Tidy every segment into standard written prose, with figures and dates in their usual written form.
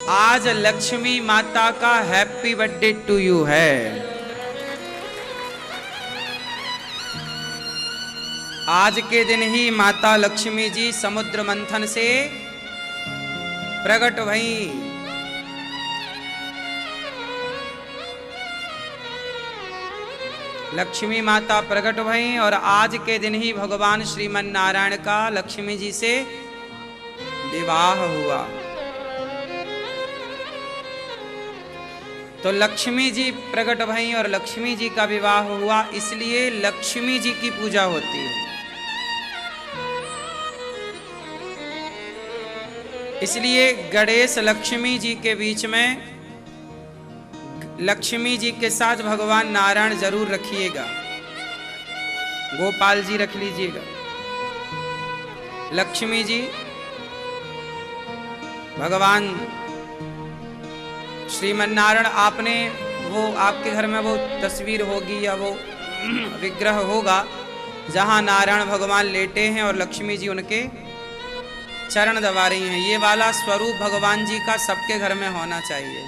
आज लक्ष्मी माता का हैप्पी बर्थडे टू यू है। आज के दिन ही माता लक्ष्मी जी समुद्र मंथन से प्रकट भई। लक्ष्मी माता प्रकट भई और आज के दिन ही भगवान श्रीमन नारायण का लक्ष्मी जी से विवाह हुआ। तो लक्ष्मी जी प्रकट भई और लक्ष्मी जी का विवाह हुआ, इसलिए लक्ष्मी जी की पूजा होती है। इसलिए गणेश लक्ष्मी जी के बीच में लक्ष्मी जी के साथ भगवान नारायण जरूर रखिएगा, गोपाल जी रख लीजिएगा। लक्ष्मी जी भगवान श्रीमन नारायण, आपने वो आपके घर में वो तस्वीर होगी या वो विग्रह होगा जहां नारायण भगवान लेटे हैं और लक्ष्मी जी उनके चरण दबा रही हैं। ये वाला स्वरूप भगवान जी का सबके घर में होना चाहिए।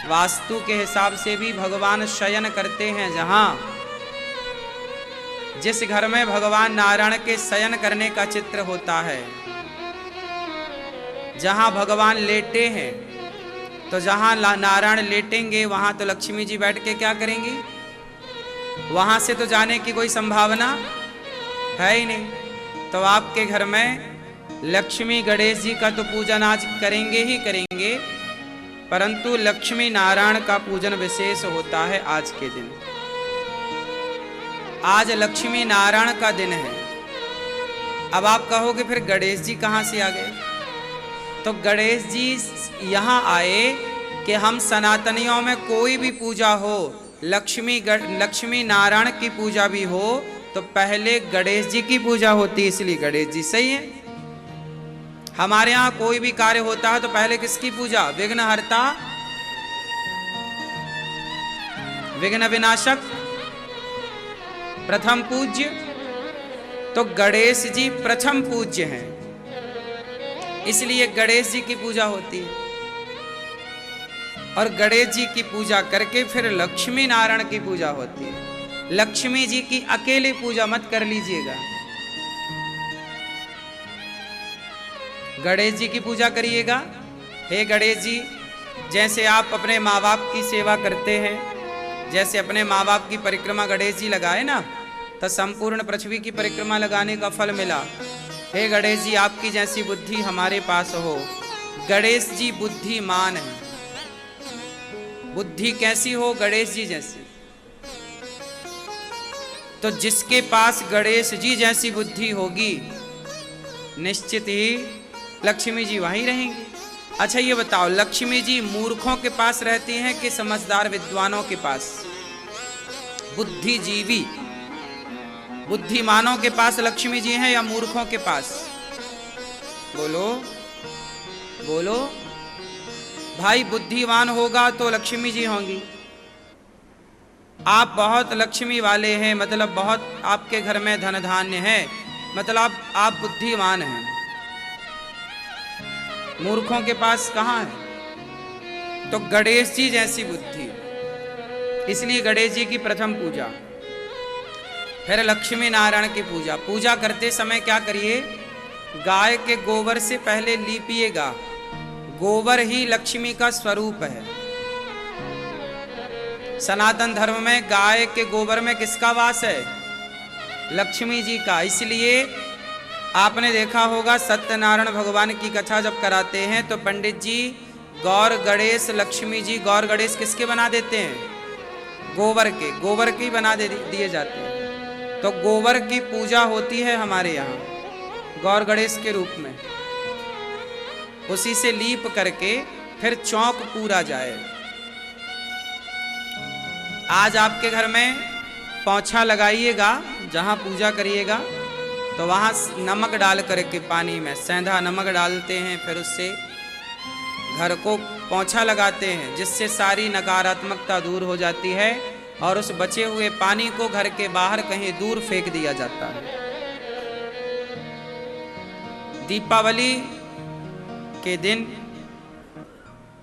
वास्तु के हिसाब से भी भगवान शयन करते हैं, जहां जिस घर में भगवान नारायण के शयन करने का चित्र होता है, जहां भगवान लेटे हैं, तो जहां नारायण लेटेंगे वहां तो लक्ष्मी जी बैठ के क्या करेंगी? वहां से तो जाने की कोई संभावना है ही नहीं। तो आपके घर में लक्ष्मी गणेश जी का तो पूजन आज करेंगे ही करेंगे, परंतु लक्ष्मी नारायण का पूजन विशेष होता है आज के दिन। आज लक्ष्मी नारायण का दिन है। अब आप कहोगे फिर गणेश जी कहां से आ गए? तो गणेश जी यहां आए कि हम सनातनियों में कोई भी पूजा हो, लक्ष्मी नारायण की पूजा भी हो, तो पहले गणेश जी की पूजा होती है, इसलिए गणेश जी सही है। हमारे यहां कोई भी कार्य होता है तो पहले किसकी पूजा? विघ्नहर्ता, विघ्न विनाशक, प्रथम पूज्य। तो गणेश जी प्रथम पूज्य हैं, इसलिए गणेश जी की पूजा होती है। और गणेश जी की पूजा करके फिर लक्ष्मी नारायण की पूजा होती है। लक्ष्मी जी की अकेले पूजा मत कर लीजिएगा, गणेश जी की पूजा करिएगा। हे गणेश जी, जैसे आप अपने माँ बाप की सेवा करते हैं, जैसे अपने माँ बाप की परिक्रमा गणेश जी लगाए ना, तो संपूर्ण पृथ्वी की परिक्रमा लगाने का फल मिला। हे गणेश जी, आपकी जैसी बुद्धि हमारे पास हो। गणेश जी बुद्धिमान है। बुद्धि कैसी हो? गणेश जी जैसी। तो जिसके पास गणेश जी जैसी बुद्धि होगी, निश्चित ही लक्ष्मी जी वहीं रहेंगी। अच्छा ये बताओ, लक्ष्मी जी मूर्खों के पास रहती हैं कि समझदार विद्वानों के पास? बुद्धिजीवी बुद्धिमानों के पास लक्ष्मी जी हैं या मूर्खों के पास? बोलो बोलो भाई। बुद्धिमान होगा तो लक्ष्मी जी होंगी। आप बहुत लक्ष्मी वाले हैं, मतलब बहुत आपके घर में धन धान्य है, मतलब आप बुद्धिमान हैं। मूर्खों के पास कहाँ है? तो गणेश जी जैसी बुद्धि, इसलिए गणेश जी की प्रथम पूजा। फिर लक्ष्मी नारायण की पूजा। पूजा करते समय क्या करिए? गाय के गोबर से पहले लीपिएगा। गोबर ही लक्ष्मी का स्वरूप है। सनातन धर्म में गाय के गोबर में किसका वास है? लक्ष्मी जी का। इसलिए आपने देखा होगा सत्यनारायण भगवान की कथा जब कराते हैं तो पंडित जी गौर गणेश लक्ष्मी जी, गौर गणेश किसके बना देते हैं? गोबर के। गोबर के बना दिए जाते हैं। तो गोबर की पूजा होती है हमारे यहाँ गौर गणेश के रूप में। उसी से लीप करके फिर चौक पूरा जाए। आज आपके घर में पोंछा लगाइएगा, जहाँ पूजा करिएगा तो वहाँ नमक डाल करके पानी में सेंधा नमक डालते हैं, फिर उससे घर को पोंछा लगाते हैं, जिससे सारी नकारात्मकता दूर हो जाती है और उस बचे हुए पानी को घर के बाहर कहीं दूर फेंक दिया जाता है। दीपावली के दिन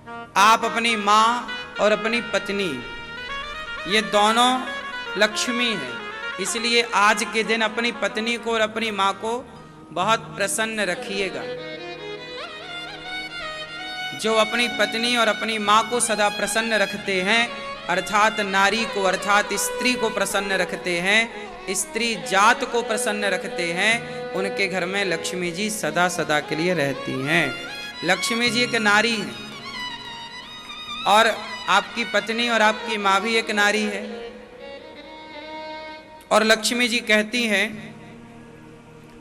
आप अपनी माँ और अपनी पत्नी ये दोनों लक्ष्मी हैं, इसलिए आज के दिन अपनी पत्नी को और अपनी माँ को बहुत प्रसन्न रखिएगा। जो अपनी पत्नी और अपनी माँ को सदा प्रसन्न रखते हैं, अर्थात नारी को अर्थात स्त्री को प्रसन्न रखते हैं, स्त्री जात को प्रसन्न रखते हैं, उनके घर में लक्ष्मी जी सदा सदा के लिए रहती हैं। लक्ष्मी जी एक नारी है और आपकी पत्नी और आपकी माँ भी एक नारी है। और लक्ष्मी जी कहती हैं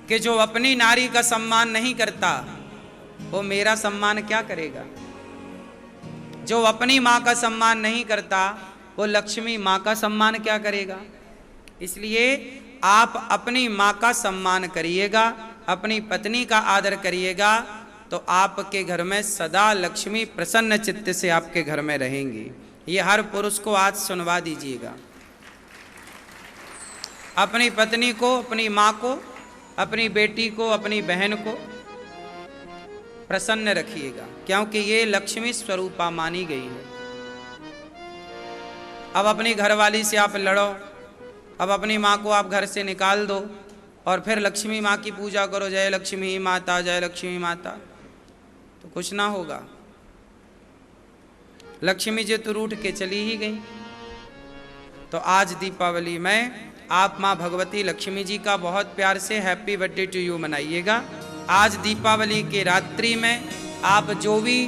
कि जो अपनी नारी का सम्मान नहीं करता वो मेरा सम्मान क्या करेगा। जो अपनी माँ का सम्मान नहीं करता वो लक्ष्मी माँ का सम्मान क्या करेगा। इसलिए आप अपनी माँ का सम्मान करिएगा, अपनी पत्नी का आदर करिएगा, तो आपके घर में सदा लक्ष्मी प्रसन्न चित्त से आपके घर में रहेंगी। ये हर पुरुष को आज सुनवा दीजिएगा। अपनी पत्नी को, अपनी माँ को, अपनी बेटी को, अपनी बहन को प्रसन्न रखिएगा, क्योंकि ये लक्ष्मी स्वरूपा मानी गई है। अब अपनी घरवाली से आप लड़ो, अब अपनी माँ को आप घर से निकाल दो और फिर लक्ष्मी माँ की पूजा करो, जय लक्ष्मी माता, जय लक्ष्मी माता, तो कुछ ना होगा। लक्ष्मी जी तो रूठ के चली ही गई। तो आज दीपावली में आप माँ भगवती लक्ष्मी जी का बहुत प्यार से हैप्पी बर्थडे टू यू मनाइएगा। आज दीपावली के रात्रि में आप जो भी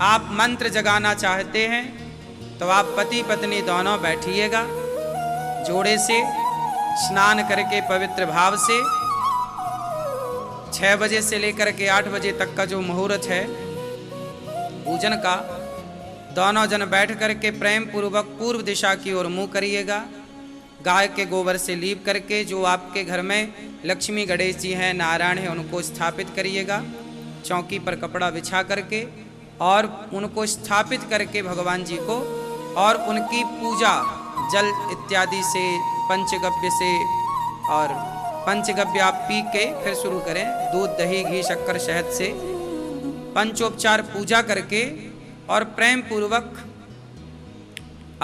आप मंत्र जगाना चाहते हैं तो आप पति पत्नी दोनों बैठिएगा, जोड़े से स्नान करके पवित्र भाव से 6 बजे से लेकर के 8 बजे तक का जो मुहूर्त है पूजन का, दोनों जन बैठ करके प्रेम पूर्वक पूर्व दिशा की ओर मुंह करिएगा। गाय के गोबर से लीप करके जो आपके घर में लक्ष्मी गणेश जी हैं, नारायण हैं, उनको स्थापित करिएगा। चौकी पर कपड़ा बिछा करके और उनको स्थापित करके भगवान जी को और उनकी पूजा जल इत्यादि से, पंचगव्य से, और पंचगव्य आप पी के फिर शुरू करें, दूध दही घी शक्कर शहद से पंचोपचार पूजा करके और प्रेम पूर्वक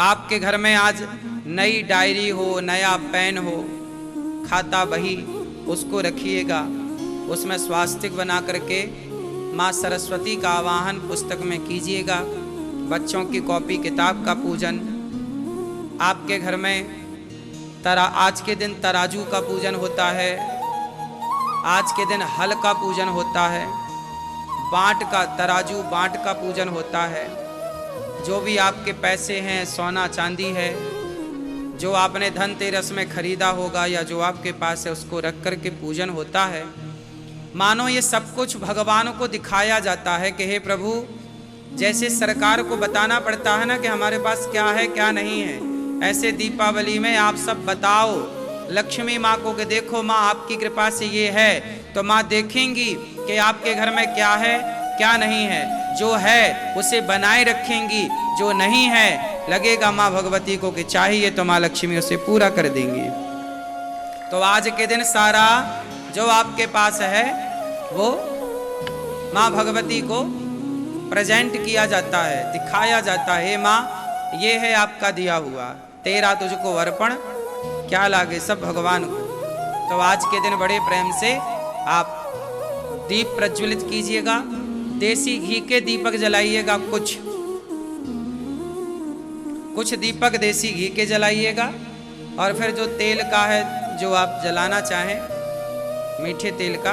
आपके घर में आज नई डायरी हो, नया पेन हो, खाता बही, उसको रखिएगा। उसमें स्वास्तिक बना करके माँ सरस्वती का आवाहन पुस्तक में कीजिएगा। बच्चों की कॉपी किताब का पूजन, आपके घर में आज के दिन तराजू का पूजन होता है, आज के दिन हल का पूजन होता है, बांट का, तराजू बांट का पूजन होता है। जो भी आपके पैसे हैं, सोना चांदी है, जो आपने धनतेरस में खरीदा होगा या जो आपके पास है, उसको रख कर के पूजन होता है। मानो ये सब कुछ भगवान को दिखाया जाता है कि हे प्रभु, जैसे सरकार को बताना पड़ता है ना कि हमारे पास क्या है क्या नहीं है, ऐसे दीपावली में आप सब बताओ लक्ष्मी माँ को कि देखो माँ आपकी कृपा से ये है, तो माँ देखेंगी कि आपके घर में क्या है क्या नहीं है। जो है उसे बनाए रखेंगी, जो नहीं है लगेगा माँ भगवती को कि चाहिए तो माँ लक्ष्मी उसे पूरा कर देंगी। तो आज के दिन सारा जो आपके पास है वो माँ भगवती को प्रेजेंट किया जाता है, दिखाया जाता है। माँ ये है आपका दिया हुआ, तेरा तुझको अर्पण क्या लागे सब भगवान को। तो आज के दिन बड़े प्रेम से आप दीप प्रज्वलित कीजिएगा, देसी घी के दीपक जलाइएगा, कुछ दीपक देसी घी के जलाइएगा, और फिर जो तेल का है जो आप जलाना चाहें मीठे तेल का,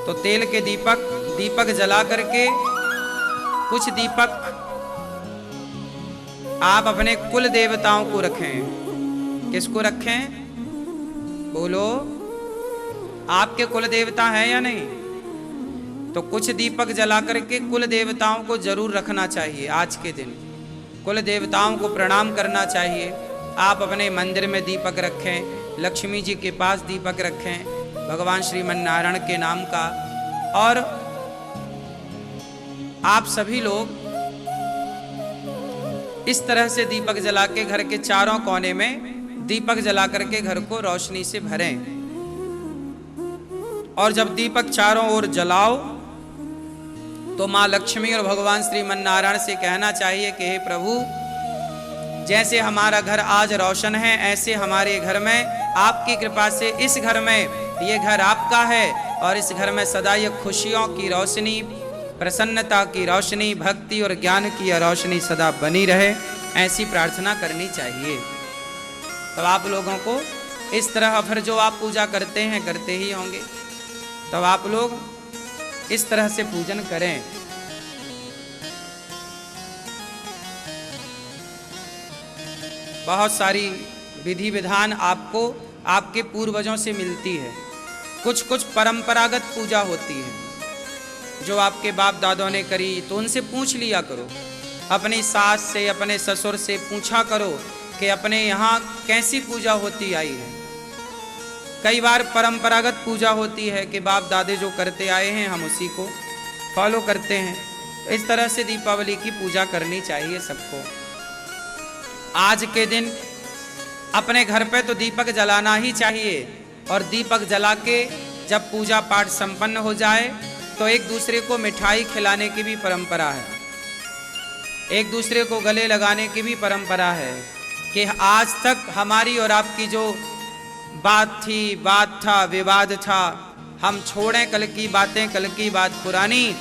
तो तेल के दीपक जला करके कुछ दीपक आप अपने कुल देवताओं को रखें। किसको रखें बोलो, आपके कुल देवता हैं या नहीं? तो कुछ दीपक जला करके कुल देवताओं को जरूर रखना चाहिए। आज के दिन कुल देवताओं को प्रणाम करना चाहिए। आप अपने मंदिर में दीपक रखें, लक्ष्मी जी के पास दीपक रखें, भगवान श्रीमन नारायण के नाम का। और आप सभी लोग इस तरह से दीपक जला के घर के चारों कोने में दीपक जला करके घर को रोशनी से भरें। और जब दीपक चारों ओर जलाओ तो माँ लक्ष्मी और भगवान श्रीमन्नारायण से कहना चाहिए कि हे प्रभु, जैसे हमारा घर आज रोशन है, ऐसे हमारे घर में आपकी कृपा से इस घर में, ये घर आपका है और इस घर में सदा ये खुशियों की रोशनी, प्रसन्नता की रोशनी, भक्ति और ज्ञान की रोशनी सदा बनी रहे, ऐसी प्रार्थना करनी चाहिए। तो आप लोगों को इस तरह फिर जो आप पूजा करते हैं करते ही होंगे, तब आप लोग इस तरह से पूजन करें। बहुत सारी विधि विधान आपको आपके पूर्वजों से मिलती है। कुछ कुछ परंपरागत पूजा होती है जो आपके बाप दादों ने करी, तो उनसे पूछ लिया करो। अपनी सास से, अपने ससुर से पूछा करो कि अपने यहाँ कैसी पूजा होती आई है। कई बार परंपरागत पूजा होती है कि बाप दादे जो करते आए हैं हम उसी को फॉलो करते हैं। तो इस तरह से दीपावली की पूजा करनी चाहिए सबको। आज के दिन अपने घर पे तो दीपक जलाना ही चाहिए, और दीपक जला के जब पूजा पाठ संपन्न हो जाए तो एक दूसरे को मिठाई खिलाने की भी परंपरा है, एक दूसरे को गले लगाने की भी परंपरा है। कि आज तक हमारी और आपकी जो बात था, विवाद था, हम छोड़ें कल की बातें, कल की बात पुरानी,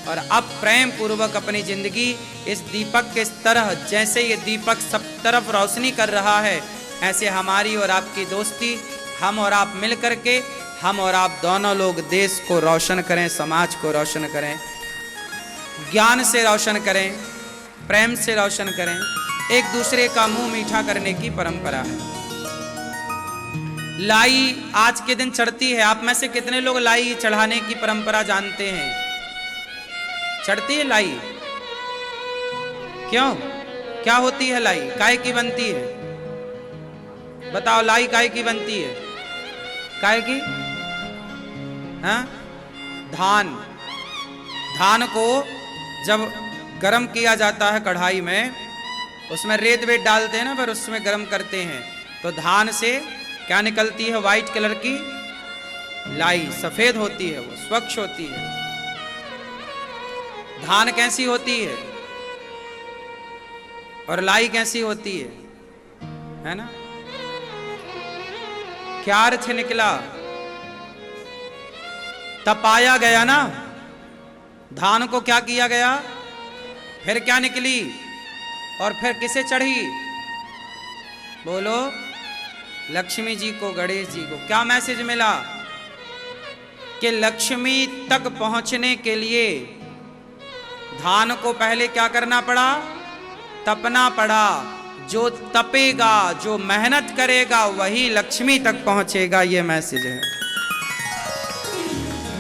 और अब प्रेम पूर्वक अपनी जिंदगी इस दीपक के तरह, जैसे ये दीपक सब तरफ रोशनी कर रहा है, ऐसे हमारी और आपकी दोस्ती, हम और आप मिल करके, हम और आप दोनों लोग देश को रोशन करें, समाज को रोशन करें, ज्ञान से रोशन करें, प्रेम से रोशन करें, एक दूसरे का मुंह मीठा करने की परंपरा है। लाई आज के दिन चढ़ती है। आप में से कितने लोग लाई चढ़ाने की परंपरा जानते हैं? चढ़ती है लाई? क्यों, क्या होती है लाई? काय की बनती है? बताओ, लाई काय की बनती है? काय की? हाँ, धान को जब गरम किया जाता है कढ़ाई में, उसमें रेत वेत डालते हैं ना, फिर उसमें गरम करते हैं, तो धान से क्या निकलती है? व्हाइट कलर की लाई, सफेद होती है, वो स्वच्छ होती है। धान कैसी होती है और लाई कैसी होती है ना? क्या अर्थ निकला? तपाया गया ना, धान को क्या किया गया, फिर क्या निकली, और फिर किसे चढ़ी? बोलो, लक्ष्मी जी को, गणेश जी को। क्या मैसेज मिला? कि लक्ष्मी तक पहुंचने के लिए धान को पहले क्या करना पड़ा? तपना पड़ा। जो तपेगा, जो मेहनत करेगा, वही लक्ष्मी तक पहुंचेगा। ये मैसेज है।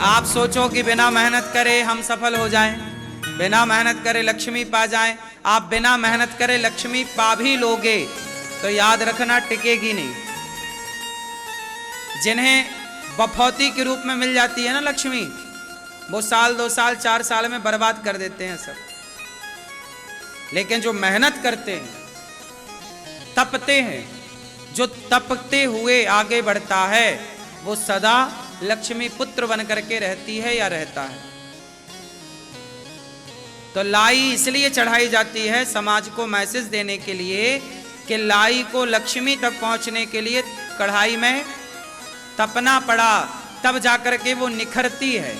आप सोचो कि बिना मेहनत करे हम सफल हो जाएं, बिना मेहनत करे लक्ष्मी पा जाएं। आप बिना मेहनत करे लक्ष्मी पा भी लोगे तो याद रखना टिकेगी नहीं। जिन्हें बफौती के रूप में मिल जाती है ना लक्ष्मी, वो साल 2 साल 4 साल में बर्बाद कर देते हैं सब। लेकिन जो मेहनत करते हैं, तपते हैं, जो तपते हुए आगे बढ़ता है, वो सदा लक्ष्मी पुत्र बन करके रहती है या रहता है। तो लाई इसलिए चढ़ाई जाती है समाज को मैसेज देने के लिए कि लाई को लक्ष्मी तक पहुंचने के लिए कढ़ाई में तपना पड़ा, तब जाकर के वो निखरती है।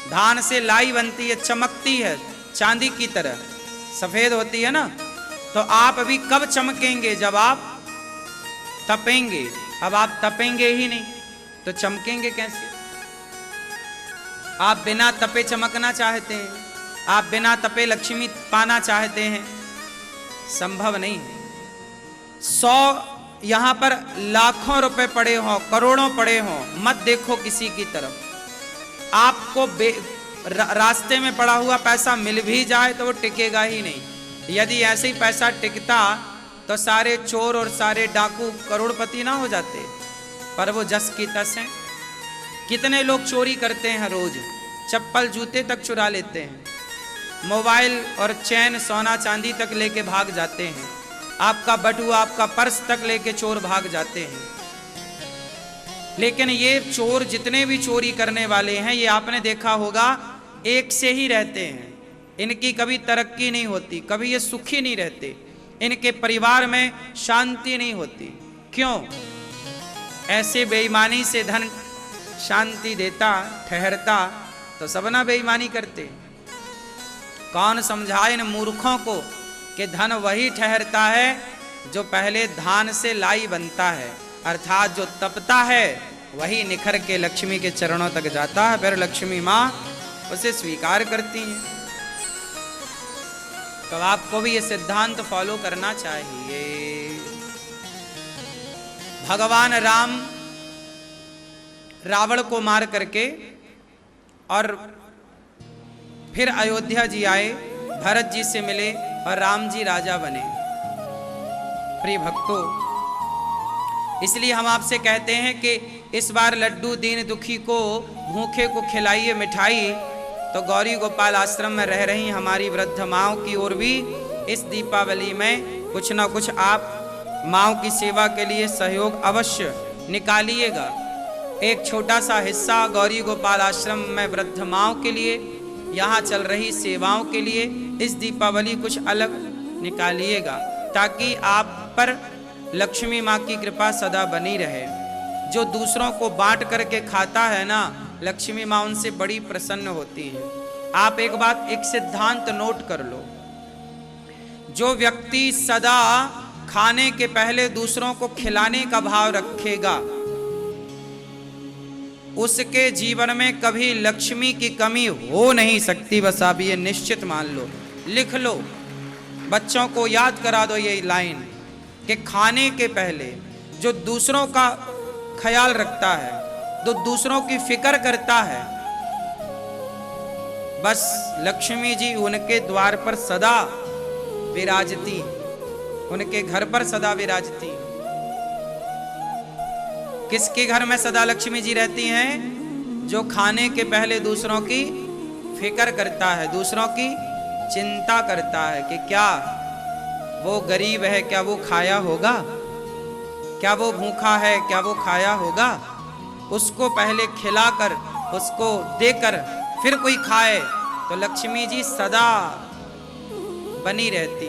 धान से लाई बनती है, चमकती है, चांदी की तरह सफेद होती है ना। तो आप अभी कब चमकेंगे? जब आप तपेंगे। अब आप तपेंगे ही नहीं तो चमकेंगे कैसे? आप बिना तपे चमकना चाहते हैं, आप बिना तपे लक्ष्मी पाना चाहते हैं, संभव नहीं है। 100 यहां पर लाखों रुपए पड़े हों, करोड़ों पड़े हों, मत देखो किसी की तरफ। आपको रास्ते में पड़ा हुआ पैसा मिल भी जाए तो वो टिकेगा ही नहीं। यदि ऐसे ही पैसा टिकता तो सारे चोर और सारे डाकू करोड़पति ना हो जाते। पर वो जस की तस हैं। कितने लोग चोरी करते हैं रोज, चप्पल जूते तक चुरा लेते हैं, मोबाइल और चैन सोना चांदी तक लेके भाग जाते हैं, आपका बटुआ आपका पर्स तक लेके चोर भाग जाते हैं। लेकिन ये चोर जितने भी चोरी करने वाले हैं, ये आपने देखा होगा एक से ही रहते हैं। इनकी कभी तरक्की नहीं होती, कभी ये सुखी नहीं रहते, इनके परिवार में शांति नहीं होती। क्यों? ऐसे बेईमानी से धन शांति देता, ठहरता तो सब ना बेईमानी करते। कौन समझाए इन मूर्खों को कि धन वही ठहरता है जो पहले धान से लाई बनता है, अर्थात जो तपता है वही निखर के लक्ष्मी के चरणों तक जाता है, फिर लक्ष्मी माँ उसे स्वीकार करती हैं। तो आपको भी ये सिद्धांत फॉलो करना चाहिए। भगवान राम रावण को मार करके और फिर अयोध्या जी आए, भरत जी से मिले और राम जी राजा बने। प्रिय भक्तों, इसलिए हम आपसे कहते हैं कि इस बार लड्डू दीन दुखी को, भूखे को खिलाइए मिठाई। तो गौरी गोपाल आश्रम में रह रही हमारी वृद्ध माँओं की ओर भी इस दीपावली में कुछ ना कुछ आप माँओं की सेवा के लिए सहयोग अवश्य निकालिएगा। एक छोटा सा हिस्सा गौरी गोपाल आश्रम में वृद्ध माँओं के लिए, यहाँ चल रही सेवाओं के लिए इस दीपावली कुछ अलग निकालिएगा, ताकि आप पर लक्ष्मी माँ की कृपा सदा बनी रहे। जो दूसरों को बांट करके खाता है ना, लक्ष्मी माँ उनसे बड़ी प्रसन्न होती हैं। आप एक बात, एक सिद्धांत नोट कर लो, जो व्यक्ति सदा खाने के पहले दूसरों को खिलाने का भाव रखेगा, उसके जीवन में कभी लक्ष्मी की कमी हो नहीं सकती। बस आप ये निश्चित मान लो, लिख लो, बच्चों को याद करा दो ये लाइन कि खाने के पहले जो दूसरों का ख्याल रखता है, जो दूसरों की फिक्र करता है, बस लक्ष्मी जी उनके द्वार पर सदा विराजती, उनके घर पर सदा विराजती। किसके घर में सदा लक्ष्मी जी रहती हैं? जो खाने के पहले दूसरों की फिक्र करता है, दूसरों की चिंता करता है कि क्या वो गरीब है, क्या वो खाया होगा, क्या वो भूखा है, क्या वो खाया होगा। उसको पहले खिलाकर, उसको देकर फिर कोई खाए, तो लक्ष्मी जी सदा बनी रहती।